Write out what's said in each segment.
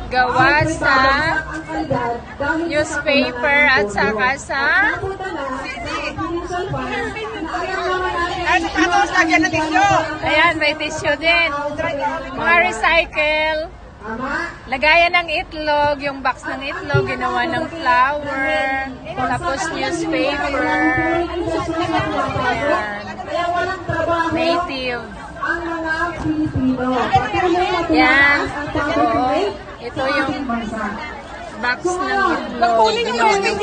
gawa sa newspaper at saka sa ayan, may tissue din. Mga recycle. Lagayan ng itlog, yung box ng itlog, ginawa ng flour, tapos newspaper. Ayan. Native. Yan. Ito yung box ng itlog, ginawa ng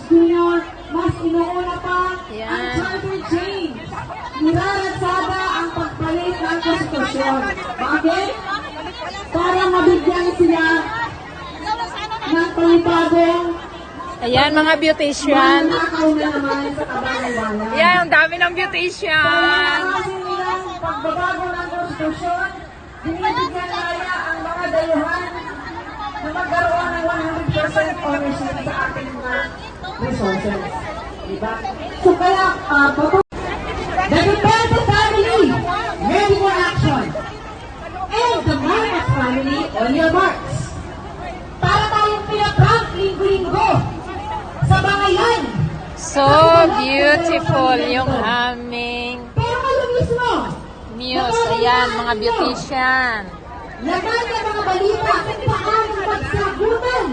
flour. Mas inuuna pa ang Yan. charter change. Niraratsada ang pagpalit ng konstitusyon. Bakit? Para mabigyan sila ng panibagong Ayan, mga beautician. nakaw na naman sa kabangawalan. Ayan, ang dami ng beautician. Kasi nilang pagbabago ng konstitusyon, binibigyan nila ang mga dayuhan na magkaroon ng 100% ownership sa ating mga resources. Diba? So kaya, the Duterte family, ready for action. And the Marcos family, on your marks. Para tayong pinaprank linggo-linggo sa bangayan. So beautiful yung aming Pero kayo mismo, muse. Ayan, mga beautician. laman ng mga balita kung paano magsagutan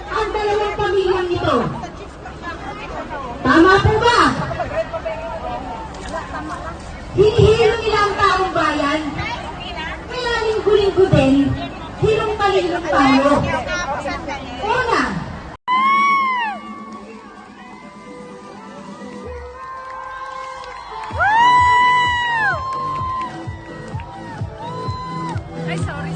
ang dalawang pamilyang ito. Tama po ba? Hinihilo nila ang taong bayan. Kaya linggo-linggo din, hilong-talilong tayo. Una, Ay, sorry.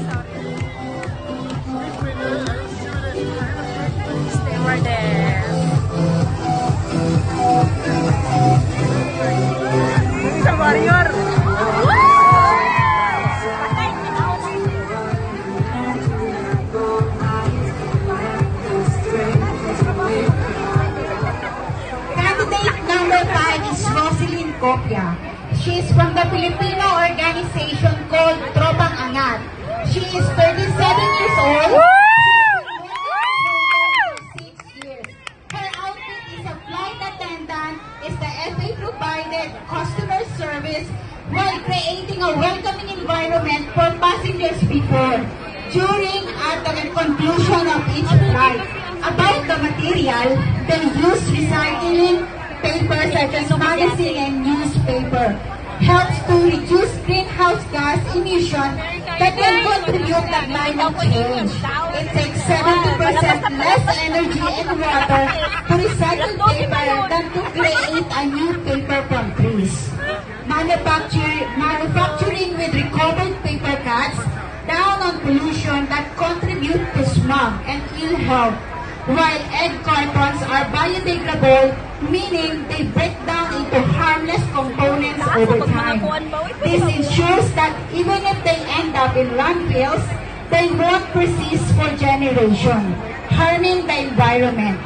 Stay over there. Sa warrior. candidate number 5 is Roselyn Copia. She is from the Filipino organization called Tropang Angat. She is 37 years old. 6 years. Her outfit is a flight attendant, is the FA provided customer service while creating a welcoming environment for passengers before, during, at the conclusion of each flight. About the material, they use recycling paper such as magazine and newspaper. Helps to reduce greenhouse gas emission that can contribute to climate change. It takes 70% less energy and water to recycle paper than to create a new paper from trees. Manufacturing with recovered paper cuts down on pollution that contribute to smog and ill health, while egg cartons are biodegradable, meaning they break down into harmless components over time. This ensures that even if they end up in landfills, they won't persist for generations, harming the environment.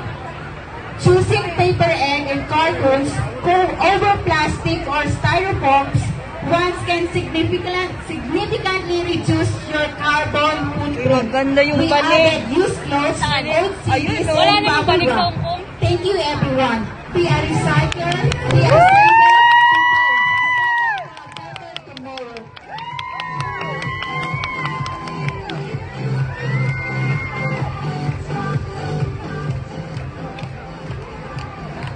Choosing paper egg and cartons over plastic or styrofoams once can significantly reduce your carbon footprint. Ganda yung We banig. added used clothes, old CDs, Wala and na yung banig sa bubble Hong Kong. wrap. Thank you everyone. Be a recycler, be a saver, tomorrow.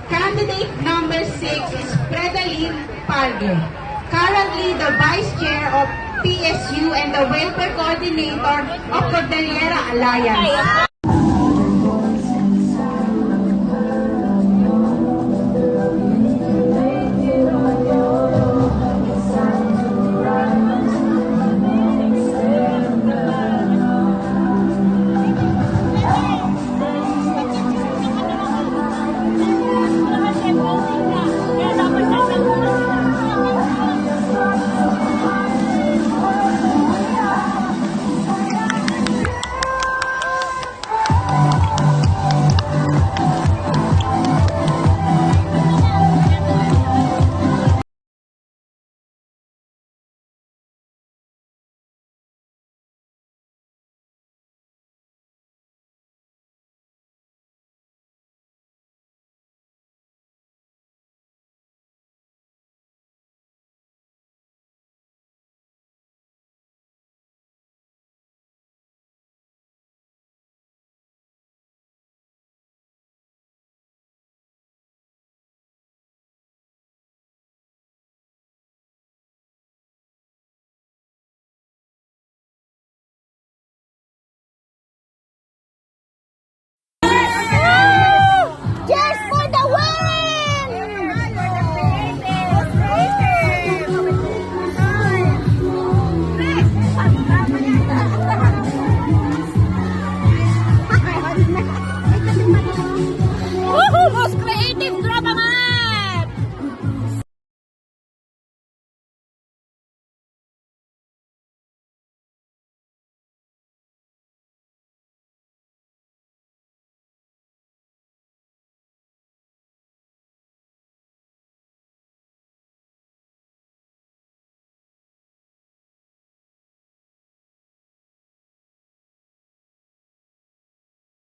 Candidate number 6 is Fredaline Palgue, currently the Vice Chair of PSU and the Welfare Coordinator of Cordillera Alliance.